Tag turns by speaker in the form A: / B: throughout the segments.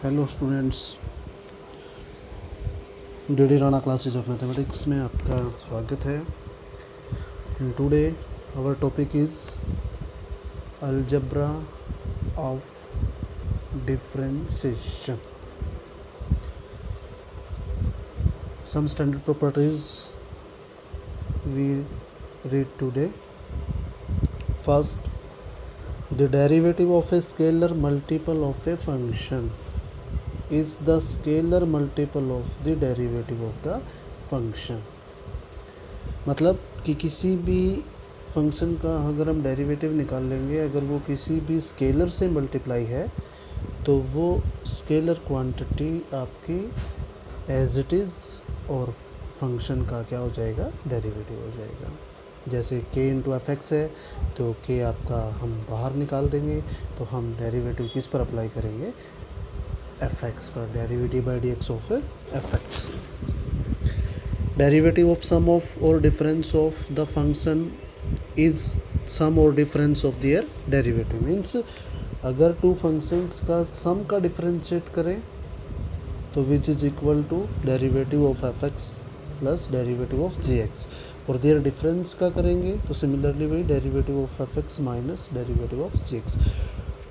A: Hello students, DD Rana classes of mathematics में आपका स्वागत है। Today our topic is algebra of differentiation. Some standard properties we read today. First, the derivative of a scalar multiple of a function is the scalar multiple of the derivative of the function। मतलब कि किसी भी function का अगर हम derivative निकाल लेंगे, अगर वो किसी भी स्केलर से मल्टीप्लाई है तो वो स्केलर क्वांटिटी आपकी एज इट इज़ और फंक्शन का क्या हो जाएगा, डेरिवेटिव हो जाएगा। जैसे k इंटू एफ एक्स है तो k आपका हम बाहर निकाल देंगे, तो हम डेरिवेटिव किस पर अप्लाई करेंगे, एफ एक्स पर, derivative by D x of F X. Derivative of sum of और difference of the function is sum और difference of their derivative. Means अगर टू फंक्शंस का सम का डिफरेंशिएट करें तो which is equal to derivative of F X plus derivative of G X, और their difference का करेंगे तो सिमिलरली वही derivative of F X minus derivative of G x.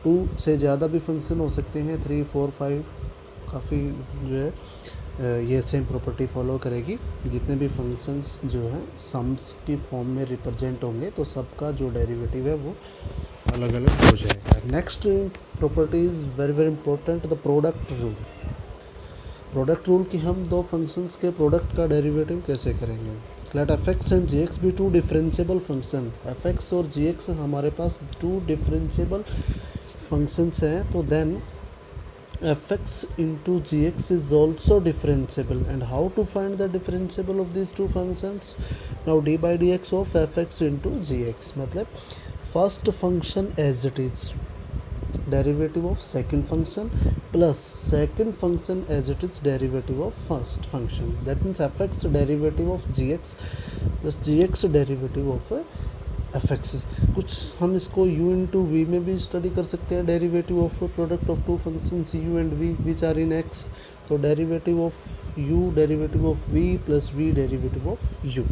A: To से ज़्यादा भी फंक्शन हो सकते हैं, 3, 4, 5, काफ़ी जो है ये सेम प्रॉपर्टी फॉलो करेगी। जितने भी फंक्शंस जो हैं सम्स की फॉर्म में रिप्रेजेंट होंगे तो सबका जो डेरिवेटिव है वो अलग अलग हो जाएगा। Next property is very very important, the product rule. Product rule कि हम दो फंक्शंस के प्रोडक्ट का डेरिवेटिव कैसे करेंगे। Let f x and g x be two differentiable function. F x और जी एक्स हमारे पास टू डिफरेंशिएबल फंक्शंस हैं, तो then F X into G X is also differentiable. And how to find the differentiable of this two functions, now D by D x of F X into G X. मतलब first function as it is, derivative of second function plus second function as it is derivative of first function. That means F X derivative of G X plus G X derivative of F X. कुछ हम इसको u into we में भी study कर सकते हैं, derivative of product of two functions u and v which are in x। तो derivative of u derivative of v plus v derivative of u।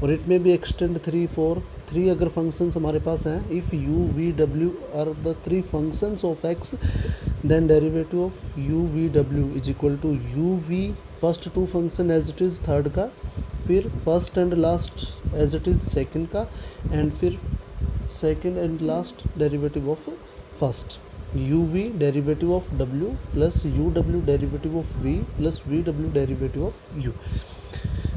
A: और इट में भी एक्सटेंड 3, 4, 3 अगर फंक्शंस हमारे पास हैं, if u v w are the 3 functions of x, then derivative of u v w is equal to u v first two function as it is third का, फिर first and last as it is second का, and फिर second and last derivative of first. u v derivative of w plus u w derivative of v plus v w derivative of u।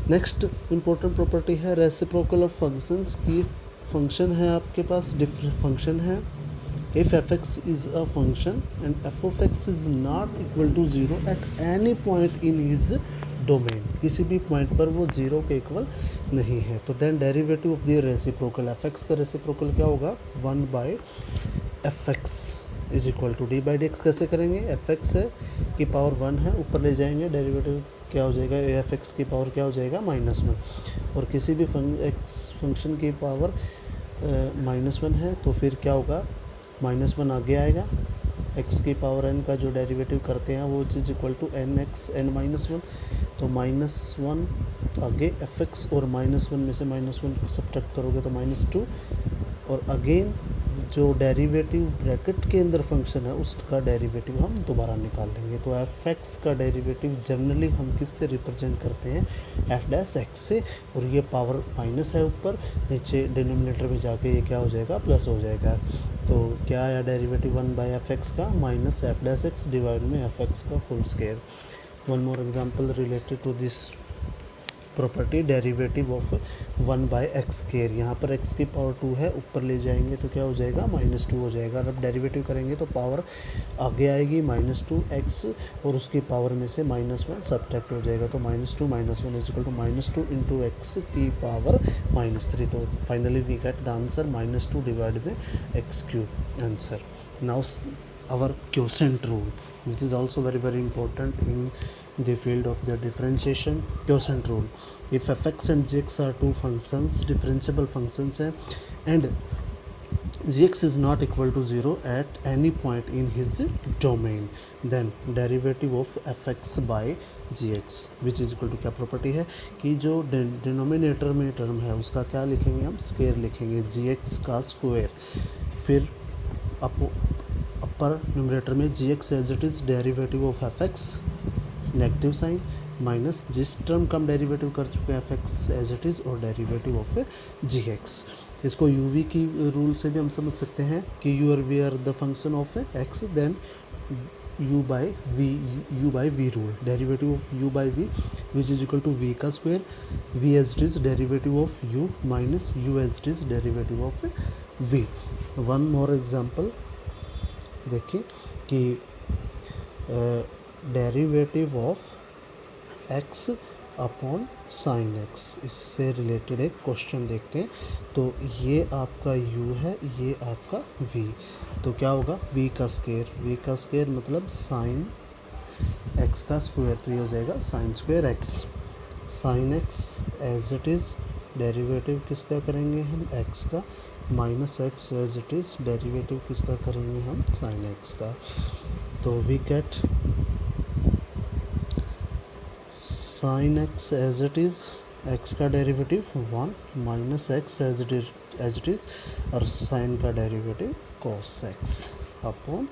A: Next important property है reciprocal of functions की। Function है आपके पास, different function है, if f x is a function and f of x is not equal to 0 at any point in his domain, किसी भी point पर वो 0 के इक्वल नहीं है, तो then derivative of the reciprocal, f x का रेसिप्रोकल क्या होगा, 1 by f x is equal to d by D x. कैसे करेंगे, एफ एक्स है की पावर 1 है, ऊपर ले जाएंगे, डेरिवेटिव क्या हो जाएगा, एफ एक्स की पावर क्या हो जाएगा, -1। और किसी भी फंक्शन की पावर -1 है तो फिर क्या होगा, -1 आगे आएगा, x की पावर n का जो डेरिवेटिव करते हैं वो चीज़ equal to N X N -1, तो -1 आगे एफ एक्स, और -1 में से -1 सब्ट्रैक्ट करोगे तो -2, और अगेन जो डेरिवेटिव ब्रैकेट के अंदर फंक्शन है उसका डेरिवेटिव हम दोबारा निकाल लेंगे। तो एफ एक्स का डेरिवेटिव जनरली हम किस से रिप्रेजेंट करते हैं, एफ डैश एक्स से, और ये पावर माइनस है ऊपर, नीचे डिनोमिनेटर में जाके ये क्या हो जाएगा, प्लस हो जाएगा। तो क्या आया डेरिवेटिव 1 बाई एफ एक्स का minus f dash x divide में एफ एक्स का full square. One more example related to this property, derivative of 1 by x square. यहाँ पर x की पावर 2 है, ऊपर ले जाएंगे तो क्या हो जाएगा, -2 हो जाएगा। और अब डेरिवेटिव करेंगे तो पावर आगे आएगी -2x, और उसकी पावर में से -1 सब्ट्रैक्ट हो जाएगा, तो -2 -1 is equal to -2 into x की पावर -3। तो finally we get the answer -2 divide में x³ answer. Now our quotient rule, which is also very very important in the field of the differentiation. Quotient rule, if f(x) and g(x) are two functions, differentiable functions हैं, and gx is not equal to 0 at any point in his domain, then derivative of fx by gx which is equal to, क्या property है कि जो denominator में term है उसका क्या लिखेंगे हम, स्क्वायर लिखेंगे, gx का स्क्वायर, फिर अपर न्यूमरेटर में gx as it is derivative of fx negative sign minus जिस टर्म का हम डेरिवेटिव कर चुके हैं fx एज इट इज़ और डेरिवेटिव ऑफ gx। इसको uv की रूल से भी हम समझ सकते हैं कि u और v are the function of x, then u by v rule, derivative of u by v which is equal to v का square, v as it is derivative of u minus u as it is derivative of v। One more example देखिए कि derivative of x upon sine x, इससे related एक question देखते हैं। तो ये आपका u है, ये आपका v, तो क्या होगा v का स्क्वायर मतलब साइन x का स्क्वायर, तो ये हो जाएगा sine square x, sine x as it is derivative किसका करेंगे हम, x का, minus x as it is derivative किसका करेंगे हम, साइन x का। तो we get sine x as it is, x का derivative 1 minus x as it is और साइन का derivative cos x upon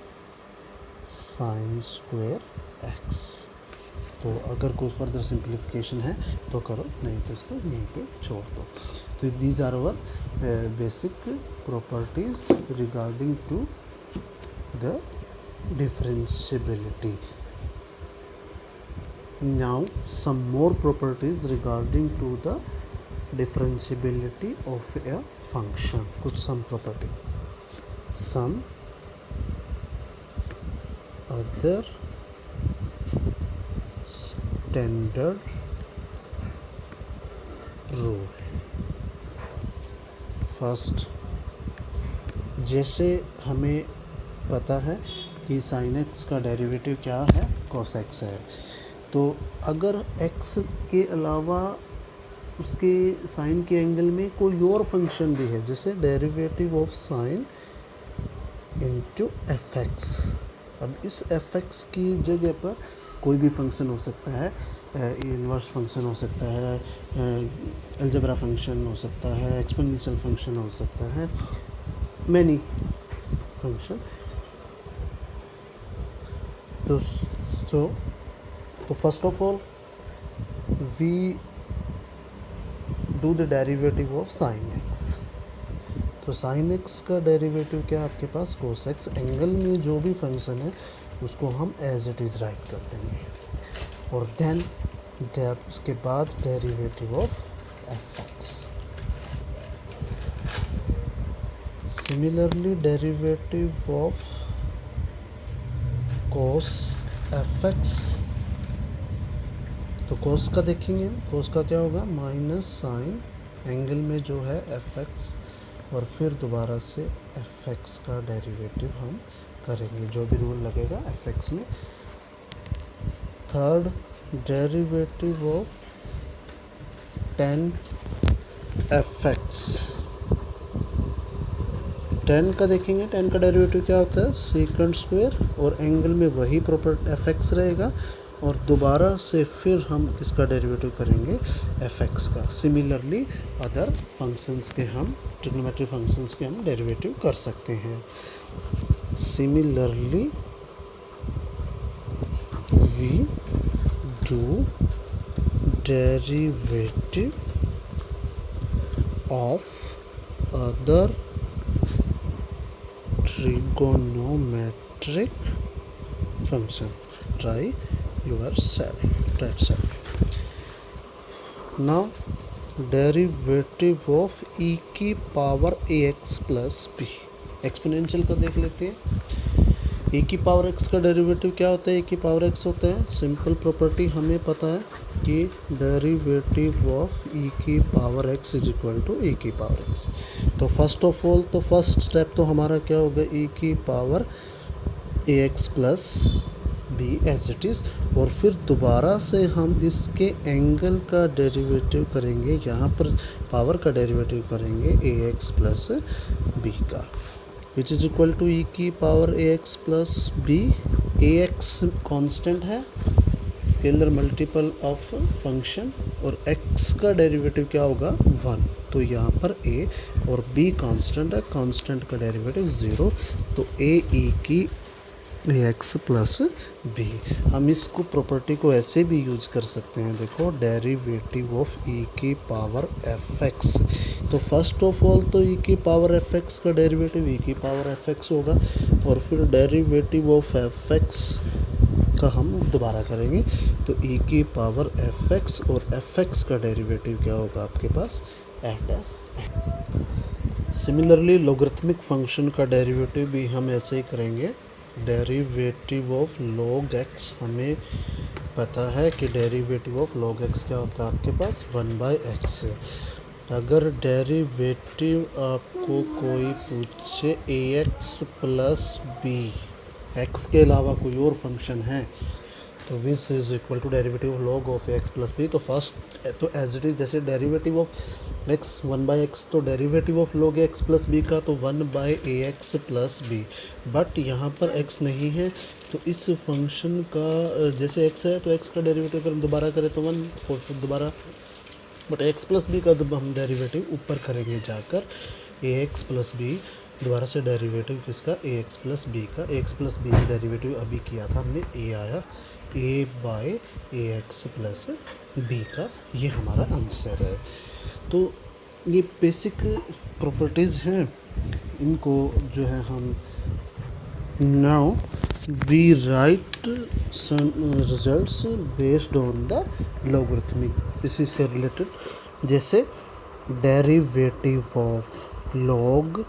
A: sine square x। तो अगर कोई फर्दर सिंप्लीफिकेशन है तो करो, नहीं तो इसको यहीं पे छोड़ दो। तो these are our basic properties regarding to the differentiability. Now some more properties regarding to the differentiability of a function. कुछ some property, some other standard rule. First, जैसे हमें पता है कि sin x का डेरिवेटिव क्या है, cos x है, तो अगर x के अलावा उसके साइन के एंगल में कोई और फंक्शन भी है, जैसे derivative of sign into fx, अब इस fx की जगह पर कोई भी फंक्शन हो सकता है, इन्वर्स फंक्शन हो सकता है, अलजेब्रा फंक्शन हो सकता है, एक्सपोनेंशियल फंक्शन हो सकता है, मैनी फंक्शन। तो first of all we do the derivative of sine x। तो साइन x का डेरिवेटिव क्या है आपके पास, cos x, एंगल में जो भी फंक्शन है उसको हम एज इट इज़ राइट कर देंगे, और देन उसके बाद derivative of fx। Similarly derivative of cos fx, तो cos का देखेंगे, cos का क्या होगा, माइनस साइन एंगल में जो है fx, और फिर दोबारा से fx का डेरिवेटिव हम करेंगे, जो भी रूल लगेगा fx में। Third, derivative of tan fx, tan का देखेंगे, tan का डेरिवेटिव क्या होता है, सेकंड स्क्वायर, और एंगल में वही प्रॉपर्टी fx रहेगा, और दोबारा से फिर हम किसका डेरिवेटिव करेंगे, fx का। सिमिलरली अदर फंक्शंस के हम, ट्रिग्नोमेट्री फंक्शंस के हम डेरिवेटिव कर सकते हैं। Similarly we do derivative of other trigonometric function. Try yourself. Now derivative of e की power ax plus b, exponential का देख लेते हैं। e की पावर x का डेरिवेटिव क्या होता है, e की पावर x होता है, सिंपल प्रॉपर्टी हमें पता है कि डेरिवेटिव ऑफ e की power x is equal to e की पावर x। तो फर्स्ट ऑफ ऑल, तो फर्स्ट स्टेप तो हमारा क्या होगा, e की power ax plus b as it is, और फिर दोबारा से हम इसके एंगल का डेरिवेटिव करेंगे, यहाँ पर पावर का डेरिवेटिव करेंगे ax प्लस बी का, विच इज इक्वल टू ई की पावर ए एक्स प्लस बी। ए एक्स कॉन्स्टेंट है, स्केलर मल्टीपल ऑफ फंक्शन, और x का डेरिवेटिव क्या होगा 1, तो यहाँ पर a और b कांस्टेंट है, कांस्टेंट का डेरिवेटिव 0, तो a e की एक्स प्लस बी। हम इसको प्रॉपर्टी को ऐसे भी यूज कर सकते हैं, देखो डेरिवेटिव ऑफ ई की पावर एफ एक्स, तो फर्स्ट ऑफ ऑल तो ई की पावर एफ एक्स का डेरिवेटिव ई की पावर एफ एक्स होगा, और फिर डेरिवेटिव ऑफ एफ एक्स का हम दोबारा करेंगे, तो ई की पावर एफ एक्स और एफ एक्स का डेरिवेटिव क्या होगा आपके पास F dash. Similarly logarithmic function का डेरिवेटिव भी हम ऐसे ही करेंगे, डेरिवेटिव ऑफ लॉग एक्स, हमें पता है कि डेरिवेटिव ऑफ लॉग एक्स क्या होता है आपके पास 1/x है। अगर डेरिवेटिव आपको कोई पूछे a x plus b, x के अलावा कोई और फंक्शन है, तो which is equal to derivative of log of x plus b, तो फर्स्ट तो एज इट इज़ जैसे डेरिवेटिव ऑफ एक्स 1/x, तो derivative of log x plus b का तो 1/ax प्लस बी, बट यहाँ पर x नहीं है, तो इस फंक्शन का जैसे x है तो x का डेरिवेटिव अगर हम दोबारा करें तो 1, और फिर दोबारा, बट x प्लस बी का हम डेरिवेटिव ऊपर करेंगे जाकर ax प्लस बी, दोबारा से डेरिवेटिव किसका ax प्लस बी का, ax प्लस बी का डेरिवेटिव अभी किया था हमने, a आया a/ax प्लस बी का, ये हमारा आंसर है। तो ये बेसिक प्रॉपर्टीज़ हैं, इनको जो है हम now we write some results based on the logarithmic, इसी से रिलेटेड, जैसे derivative of log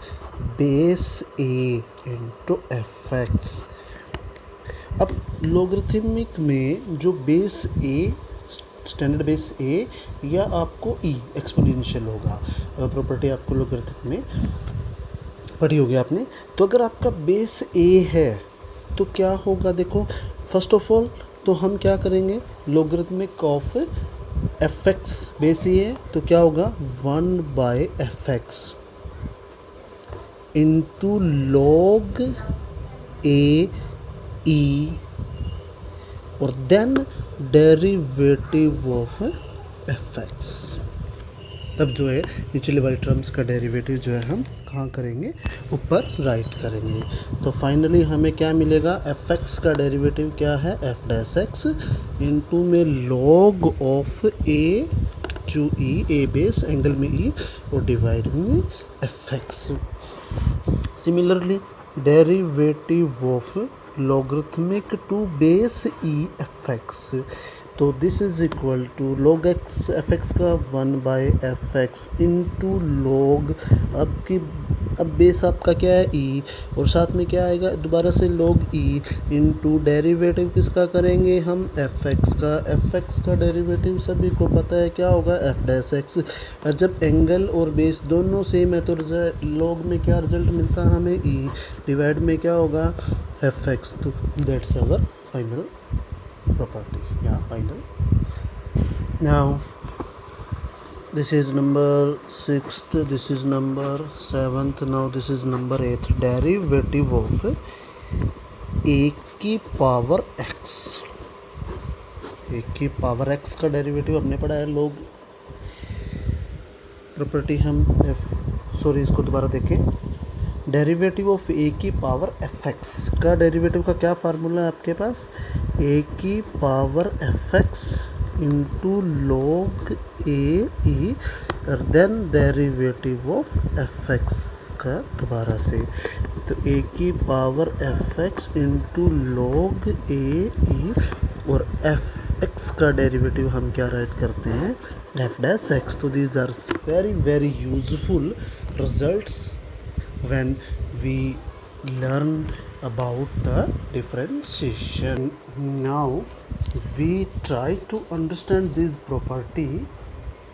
A: base a into f x. अब लॉगरिथमिक में जो base a, standard base a या आपको ई एक्सपोनेंशियल होगा, प्रॉपर्टी आपको लॉगरिथमिक में पढ़ी होगी आपने। तो अगर आपका बेस ए है तो क्या होगा, देखो फर्स्ट ऑफ ऑल तो हम क्या करेंगे, logarithmic of F X, base A है तो क्या होगा 1/fx इंटू लॉग ए ई, और then derivative of F x. तब जो है निचले वाली टर्म्स का डेरिवेटिव जो है हम कहाँ करेंगे, ऊपर राइट करेंगे। तो फाइनली हमें क्या मिलेगा, एफ एक्स का डेरिवेटिव क्या है एफ डैश एक्स इंटू में log of A to E, A base angle में ई, और डिवाइड में F X. Similarly derivative of logarithmic to base E F x, तो this is equal to log X F x का 1/fx into log, अब base आपका क्या है ई, और साथ में क्या आएगा दोबारा से लॉग ई इंटू डेरिवेटिव किसका करेंगे हम एफ एक्स का डेरिवेटिव सभी को पता है क्या होगा एफ डैश एक्स। जब एंगल और बेस दोनों सेम है तो लॉग में क्या रिजल्ट मिलता है हमें ई, डिवाइड में क्या होगा एफ एक्स, तो that's our final property, yeah, final. Now this is number 6th, this is number 7th, now this is number 8th, derivative of a की पावर x, a की पावर x का derivative हमने पढ़ा है log property, हम इसको दोबारा देखें, डेरिवेटिव ऑफ ए की पावर एफ एक्स का डेरिवेटिव का क्या फार्मूला है आपके पास, ए की power F X into log ए ई, और then derivative of F x का दोबारा से, तो ए की power F X into log ए ई, और एफ एक्स का डेरिवेटिव हम क्या राइट करते हैं एफ डैश एक्स। तो these are very very useful results when we learn about the differentiation. Now we try to understand this property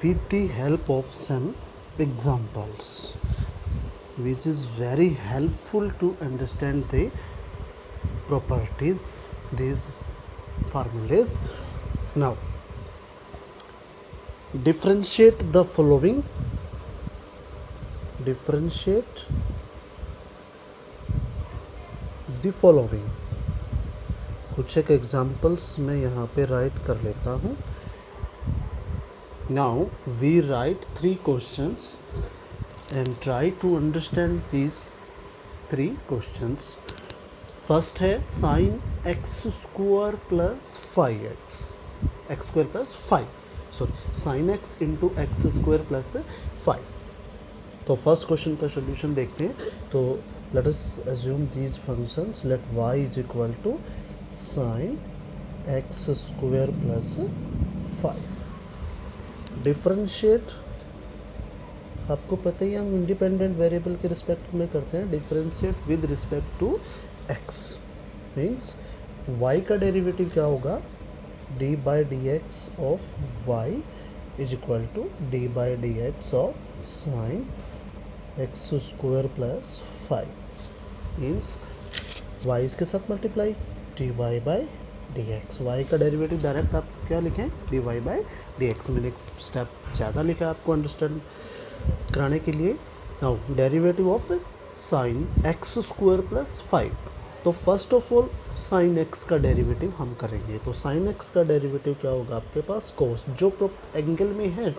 A: with the help of some examples, which is very helpful to understand the properties, these formulas. Now differentiate the following, differentiate the following. कुछ एक examples मैं यहाँ पे right कर लेता हूँ। Now we write 3 questions and try to understand these 3 questions. First है sine x square plus 5x, X square plus 5, sorry sine X into X square plus 5। तो फर्स्ट क्वेश्चन का सोल्यूशन देखते हैं। तो let us assume these functions, let y is equal to sine x square plus 5। Differentiate, आपको पता ही हम independent variable के respect में करते हैं। Differentiate with respect to x means y का डेरिवेटिव क्या होगा, d by D x of y is equal to d by D x of sine x square plus 5 means y इसके साथ multiply d y by D x. Y का derivative direct आप क्या लिखें, d y by D x. मैंने एक step ज़्यादा लिखा आपको अंडरस्टैंड कराने के लिए। Now derivative of sine x square plus 5। तो first of all sine x का डेरिवेटिव हम करेंगे। तो साइन एक्स का डेरिवेटिव क्या होगा आपके पास, कोस जो एंगल में है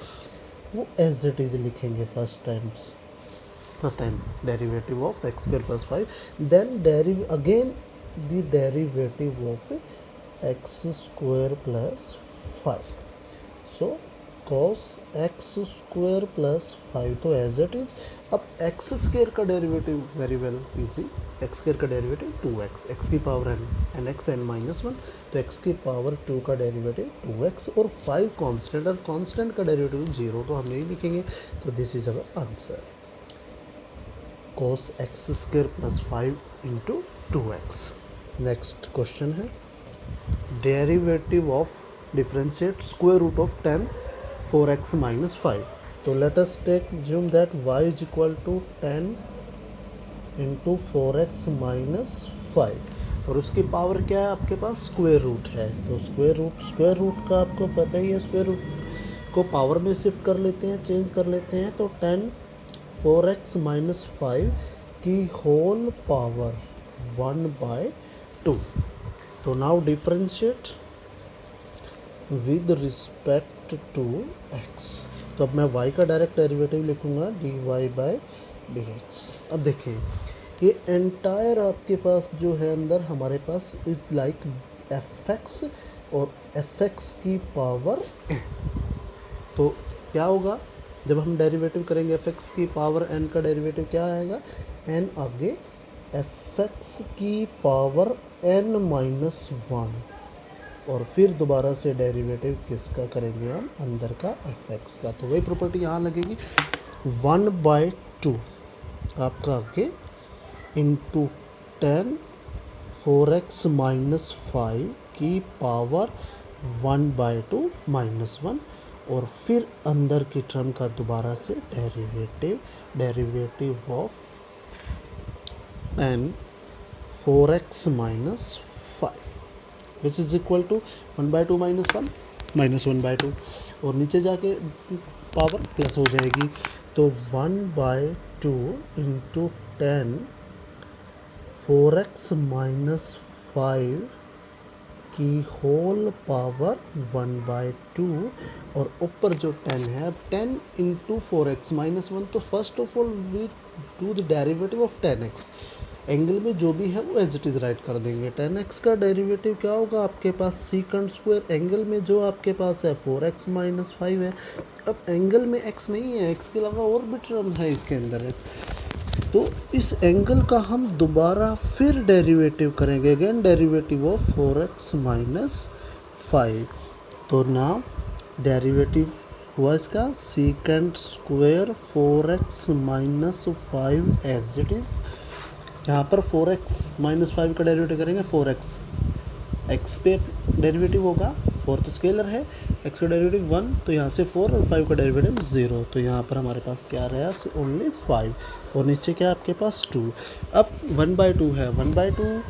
A: वो एज इट इज लिखेंगे first time derivative of x square plus 5, then again the derivative of x square plus 5। So cos x square plus 5 तो एज इट इज। अब एक्स स्क्वायर का derivative very well easy, x square का derivative 2x, x की power n x n minus 1, तो x की power 2 का derivative 2x और 5 constant, और कांस्टेंट का डेरिवेटिव 0 तो हम नहीं लिखेंगे। तो this is our answer, cos x square plus 5 into 2x। Next question है derivative of differentiate square root of 10 4x minus 5। तो let us take assume that y is equal to 10 into 4x minus 5 और उसकी power क्या है आपके पास, square root है। तो square root का आपको पता ही है, स्क्वायर रूट को पावर में शिफ्ट कर लेते हैं, चेंज कर लेते हैं। तो 10 4x minus 5 की होल पावर 1/2। तो now differentiate with respect to x। तो अब मैं y का डायरेक्ट डेरिवेटिव लिखूंगा d y by D x. अब देखिए ये एंटायर आपके पास जो है अंदर हमारे पास इज लाइक fx और fx की पावर n। तो क्या होगा जब हम डेरिवेटिव करेंगे fx की पावर n का डेरिवेटिव क्या आएगा, n आगे fx की पावर n माइनस 1 और फिर दोबारा से डेरिवेटिव किसका करेंगे हम, अंदर का fx का। तो वही प्रॉपर्टी यहाँ लगेगी 1/2 आपका आगे इंटू 10 4x माइनस 5 की पावर 1/2 माइनस 1 और फिर अंदर की टर्म का दोबारा से derivative of n 4x minus 5 which is equal to 1/2 minus 1 minus 1/2 और नीचे जाके पावर प्लस हो जाएगी। तो 1/2 इंटू 10 4x माइनस 5 की होल पावर 1/2 और ऊपर जो 10 है, अब 10 इंटू 4x माइनस 1। तो first of all we do the derivative of 10x। Angle में जो भी है वो एज इट इज़ राइट कर देंगे। 10x का डेरिवेटिव क्या होगा आपके पास, सीकंड स्क्वायर। एंगल में जो आपके पास है 4x माइनस 5 है। अब एंगल में x नहीं है, x के अलावा और भी टर्म है इसके अंदर है। तो इस एंगल का हम दोबारा फिर डेरिवेटिव करेंगे, again derivative of 4x minus 5। तो नाउ डेरिवेटिव हुआ इसका second square 4x minus 5 as it is. यहाँ पर 4x माइनस 5 का डेरिवेटिव करेंगे 4x, x पे डेरिवेटिव होगा, 4 तो स्केलर है, x का डेरिवेटिव 1 तो यहाँ से 4 और 5 का डेरिवेटिव 0। तो यहाँ पर हमारे पास क्या रहा, ओनली 5 और नीचे क्या आपके पास 2। अब 1/2 है, 1/2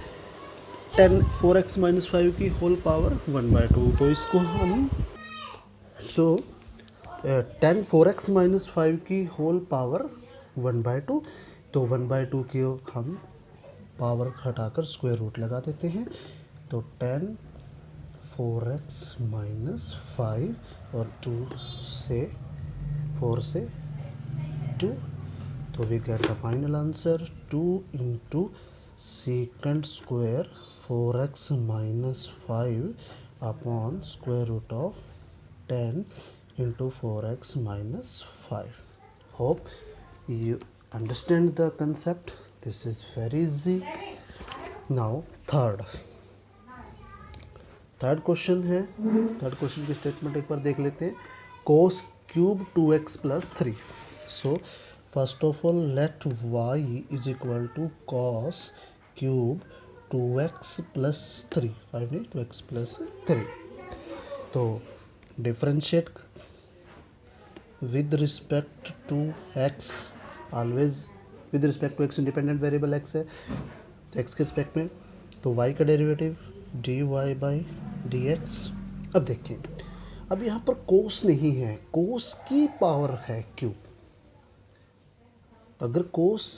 A: 10 4x माइनस 5 की होल पावर 1/2। तो इसको हम 10 4x माइनस 5 की होल पावर 1/2। तो 1/2 की हम पावर हटाकर स्क्वायर रूट लगा देते हैं, तो 10 4x माइनस 5 और 2 से 4 से 2, तो we get the final answer 2 into second square 4x minus 5 upon square root of 10 into 4x minus 5. Hope you understand the concept. This is very easy. Now third question है, third question की statement एक बार देख लेते हैं. cos cube 2x plus 3. So first of all let y is equal to cos cube 2x plus 3, 5 नहीं 2x plus 3. तो differentiate with respect to x, always with respect to x, independent variable x है तो x के respect में, तो y का derivative dy by D x. अब देखें, अब यहाँ पर cos नहीं है, cos की पावर है क्यूब. तो अगर cos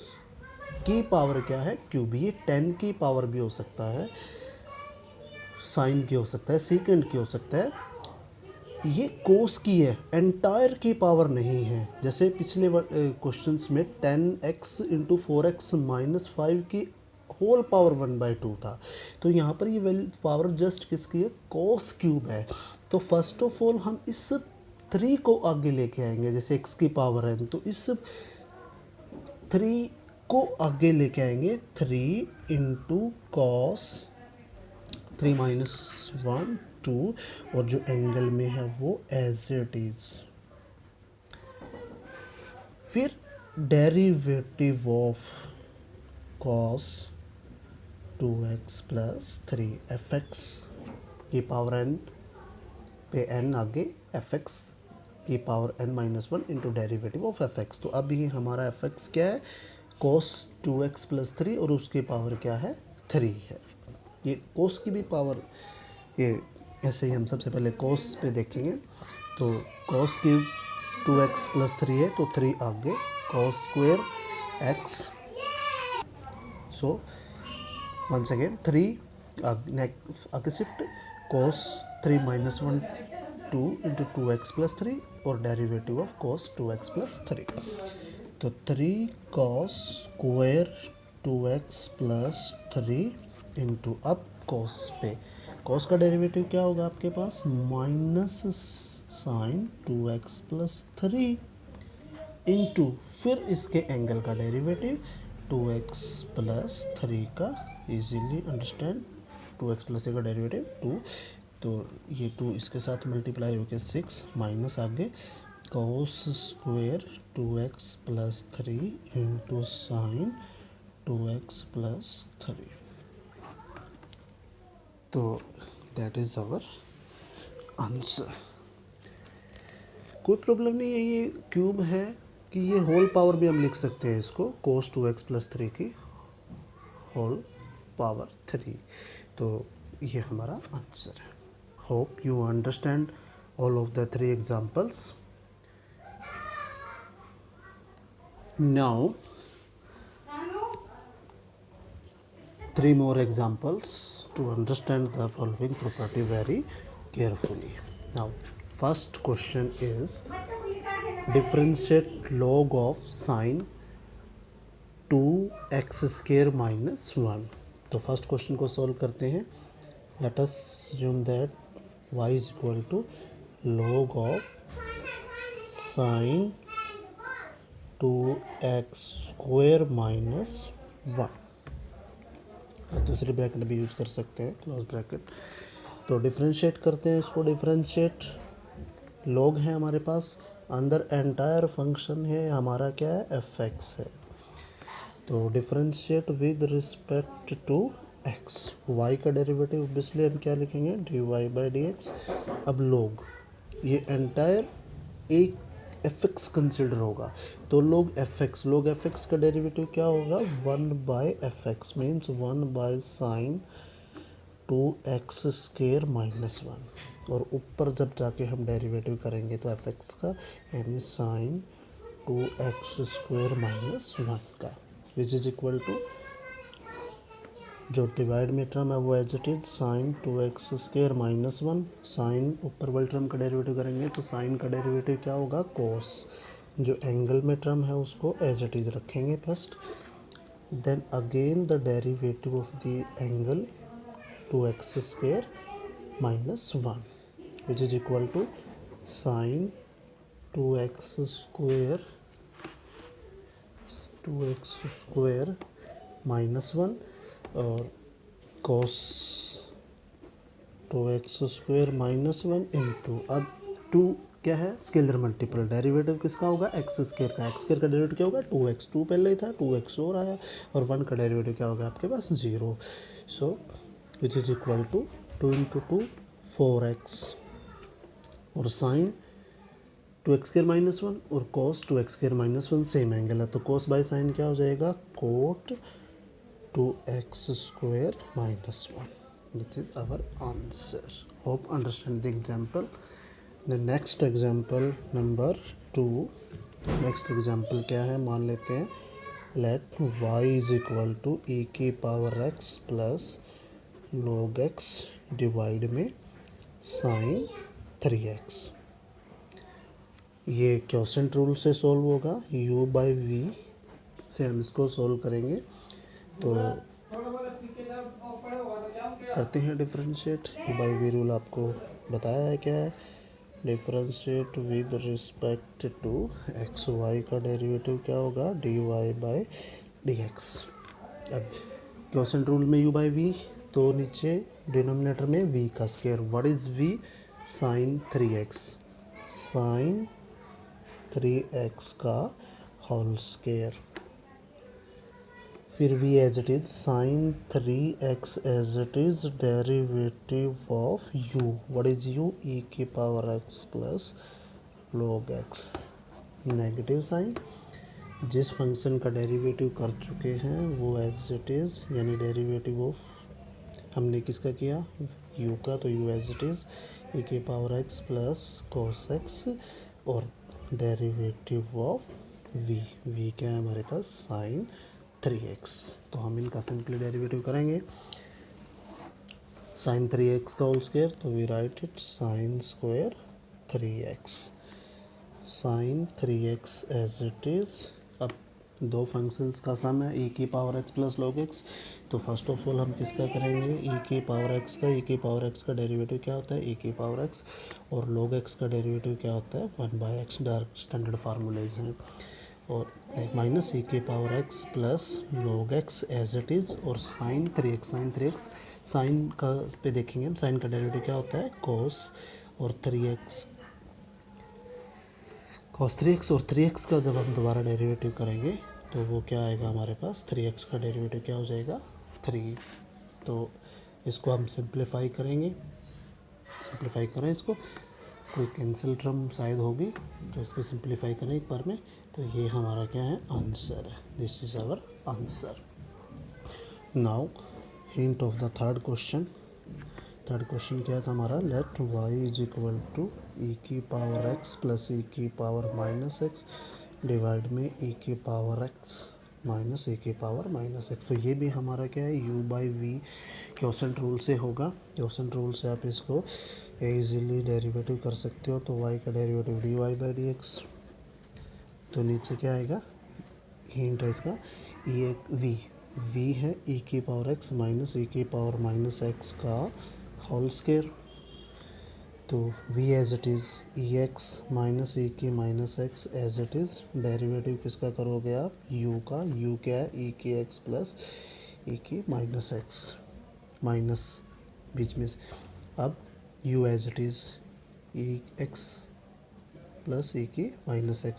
A: की पावर क्या है क्यूब, ये 10 की पावर भी हो सकता है, साइन की हो सकता है, सेकेंड की हो सकता है, ये कोस की है, एंटायर की पावर नहीं है. जैसे पिछले क्वेश्चंस में 10x इंटू 4x माइनस 5 की होल पावर 1/2 था, तो यहाँ पर ये पावर जस्ट किसकी है, कोस क्यूब है. तो फर्स्ट ऑफ ऑल हम इस 3 को आगे लेके आएंगे, जैसे x की पावर है तो इस 3 को आगे लेके आएंगे, 3 इंटू कॉस 3 माइनस 1 2, और जो एंगल में है वो एज इट इज. फिर derivative of cos 2x plus 3 fx की पावर n पे n आगे fx की power n minus 1 into derivative of fx. तो अब ये हमारा fx क्या है, cos 2x प्लस 3 और उसकी पावर क्या है 3 है. ये cos की भी पावर, ये ऐसे ही हम सबसे पहले cos पे देखेंगे. तो cos क्यूब 2x प्लस 3 है तो 3 आगे cos square x. So once again 3 आगे shift, cos 3 minus 1 2 into 2x plus 3 और derivative of cos 2x plus 3. तो 3 cos square 2x plus 3 into अब cos पे, cos का डेरिवेटिव क्या होगा आपके पास, minus sine 2x plus 3 into फिर इसके एंगल का डेरिवेटिव 2x प्लस 3 का, इजीली अंडरस्टैंड, 2x प्लस 3 का डेरिवेटिव 2, तो ये 2 इसके साथ मल्टीप्लाई होकर 6 माइनस आगे cos square 2x plus 3 into sine 2x plus 3. तो दैट इज़ आवर आंसर. कोई प्रॉब्लम नहीं है, ये क्यूब है कि ये होल पावर भी हम लिख सकते हैं इसको, cos 2x प्लस 3 की होल पावर 3. तो ये हमारा आंसर है. Hope you understand all of the 3 examples. Now 3 more examples to understand the following property very carefully. Now first question is differentiate log of sine 2x square minus 1. तो first question को solve करते हैं. Let us assume that y is equal to log of sine 2x square minus 1. दूसरी bracket भी use कर सकते हैं, close bracket. तो डिफरेंशिएट करते हैं इसको. डिफरेंशिएट लॉग है हमारे पास, अंदर एंटायर फंक्शन है हमारा क्या है, एफ एक्स है. तो differentiate with respect to x. Y का डेरिवेटिव ऑब्वियसली हम क्या लिखेंगे, d y by D x. अब लॉग, ये एंटायर एक एफ एक्स कंसिडर होगा, तो लॉग एफ एक्स का डेरिवेटिव क्या होगा, 1 by f x means 1 by sine 2x square minus 1. और ऊपर जब जाके हम डेरिवेटिव करेंगे तो एफ एक्स का यानी साइन 2x स्क्वायर माइनस 1 का, विच इज इक्वल टू जो डिवाइड में टर्म है वो as it is sine 2x² -1। Sine ऊपर वाले टर्म का डेरिवेटिव करेंगे तो साइन का डेरिवेटिव क्या होगा, कोस। जो एंगल में टर्म है उसको एज इट इज रखेंगे first, then again the derivative of the angle 2x² -1 which is equal to sine 2x² -1 और cos 2x² -1 इंटू, अब 2 क्या है, स्केलर मल्टीपल, डेरिवेटिव किसका होगा, x² का। x² का डेरिवेटिव क्या होगा, 2x, 2 पहले ही था, 2x और आया, और 1 का डेरिवेटिव क्या होगा आपके पास, 0। So which is equal to 2 into 2 4x, और साइन 2x² -1 और cos 2x² -1 सेम एंगल है, तो cos बाय साइन क्या हो जाएगा, cot 2x² -1। This is our answer. Hope understand the example. The next example number 2। Next example क्या है, मान लेते हैं let y is equal to e की power x plus log x divide में साइन 3x। ये क्वोशंट रूल से solve होगा, u बाई वी से हम इसको सॉल्व करेंगे। तो करते हैं differentiate. u by v rule आपको बताया है क्या है, differentiate with respect to x. Y का डेरिवेटिव क्या होगा, dy बाई dx। अब क्वोशंट रूल में u बाई वी, तो नीचे डिनोमिनेटर में v का square. What is v, sine 3x, sine 3x का होल स्क्वायर। फिर v as it is sine 3x as it is derivative of u। What is u, e की power x plus log x। Negative sine, जिस function का derivative कर चुके हैं वो as it is, यानी डेरिवेटिव ऑफ हमने किसका किया, u का, तो u as it is e की power x plus cos x, और डेरिवेटिव ऑफ v क्या है हमारे पास, साइन 3x। तो हम इनका सिंपली डेरिवेटिव करेंगे, साइन 3x का होल स्क्वायर, तो we write it sine square 3x, sine 3x as it is. अब दो फंक्शंस का सम है, e की power x plus log x, तो फर्स्ट ऑफ ऑल हम किसका करेंगे, e की पावर x का। e की पावर x का डेरिवेटिव क्या होता है, e की पावर x, और log x का डेरिवेटिव क्या होता है, 1/x। डायरेक्ट स्टैंडर्ड फार्मूलेज हैं। और माइनस e की power x plus log x as it is, और साइन 3x, साइन का पे देखेंगे हम, साइन का डेरिवेटिव क्या होता है, cos, और 3x, और 3x का जब हम दोबारा डेरिवेटिव करेंगे तो वो क्या आएगा हमारे पास, 3x का डेरिवेटिव क्या हो जाएगा, 3। तो इसको हम सिंप्लीफाई करेंगे, सिंप्लीफाई करें इसको, कोई कैंसिल टर्म शायद होगी, तो इसको सिंप्लीफाई करें एक बार में, तो ये हमारा क्या है, आंसर है। This is our answer. Now hint of the third question. Third question क्या था हमारा, let y is equal to e की पावर x प्लस e की पावर माइनस x डिवाइड में e की पावर x माइनस e की power minus x। तो ये भी हमारा क्या है, u by v quotient rule से होगा। क्वोशंट रूल से आप इसको इजीली डेरिवेटिव कर सकते हो। तो y का डेरिवेटिव dy बाई dx, तो नीचे क्या आएगा, हिंट है इसका, v है e की पावर x माइनस e की पावर माइनस x का होल स्क्वायर। तो v as it is ex minus e की minus x as it is, derivative किसका करोगे आप, u का। u क्या है, e की x प्लस e की माइनस x, माइनस बीच में से। अब u as it is ex plus e की माइनस x,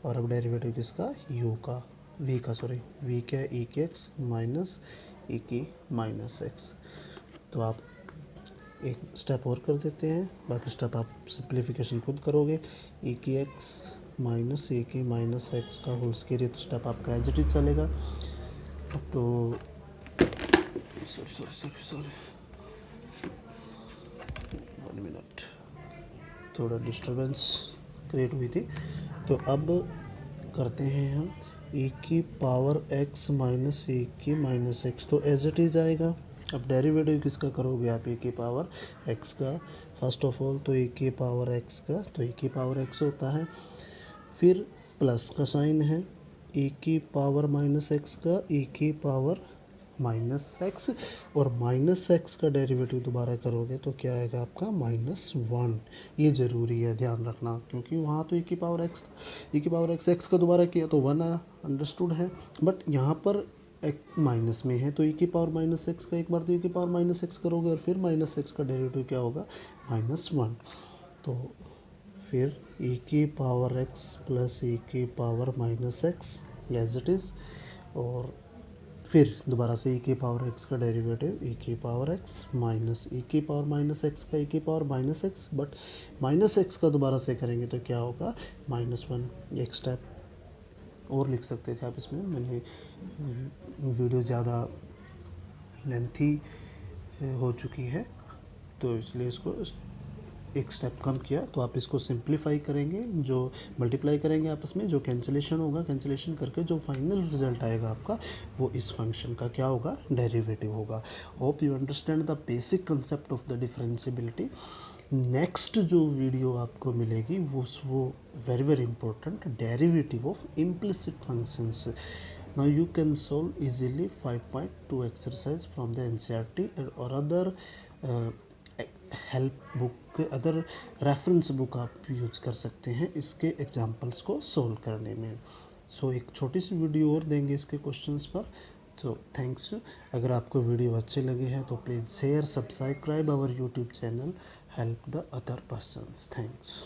A: और अब डेरिवेटिव किसका, u का, v का, सॉरी v क्या है, e की x माइनस e की माइनस x। तो आप एक स्टेप और कर देते हैं, बाकी स्टेप आप सिंप्लीफिकेशन खुद करोगे। e की x माइनस e की माइनस x का होल स्क्वायर, तो स्टेप आपका एज इट इज चलेगा। तो सॉरी 1 मिनट, थोड़ा डिस्टर्बेंस क्रिएट हुई थी। तो अब करते हैं हम e की पावर x माइनस e की माइनस एक्स, तो एज इट इज आएगा। अब डेरिवेटिव किसका करोगे आप, e की पावर x का। फर्स्ट ऑफ ऑल तो e की पावर x का, तो e की पावर x होता है, फिर प्लस का साइन है, e की पावर माइनस एक्स का e की पावर माइनस एक्स, और माइनस एक्स का डेरिवेटिव दोबारा करोगे तो क्या आएगा आपका -1। ये ज़रूरी है ध्यान रखना, क्योंकि वहाँ तो e की पावर एक्स था, e की पावर एक्स का दोबारा किया तो 1 आया, अंडरस्टूड है। बट यहाँ पर एक माइनस में है तो e की पावर माइनस एक्स का, एक बार तो e की पावर माइनस एक्स करोगे और फिर माइनस एक्स का डेरिवेटिव क्या होगा, -1। तो फिर e की पावर x प्लस e की power minus x as it is, और फिर दोबारा से e की पावर x का डेरिवेटिव e की पावर x माइनस e की पावर माइनस एक्स का e की power minus x, but minus x का दोबारा से करेंगे तो क्या होगा, -1। एक स्टेप और लिख सकते थे आप इसमें, मैंने वीडियो ज़्यादा लेंथी हो चुकी है तो इसलिए इसको एक स्टेप कम किया। तो आप इसको सिंप्लीफाई करेंगे, जो मल्टीप्लाई करेंगे आपस में, जो कैंसिलेशन होगा, कैंसिलेशन करके जो फाइनल रिजल्ट आएगा आपका वो इस फंक्शन का क्या होगा, डेरिवेटिव होगा। Hope you understand the basic concept of the differentiability. Next जो वीडियो आपको मिलेगी वो very important, derivative of implicit functions. Now you can solve easily 5.2 exercise from the NCERT or other help book, other reference book आप use कर सकते हैं इसके examples को सोल्व करने में। सो एक छोटी सी वीडियो और देंगे इसके क्वेश्चंस पर। तो थैंक्स। अगर आपको वीडियो अच्छे लगे हैं तो please share, subscribe our YouTube channel, help the other persons. Thanks.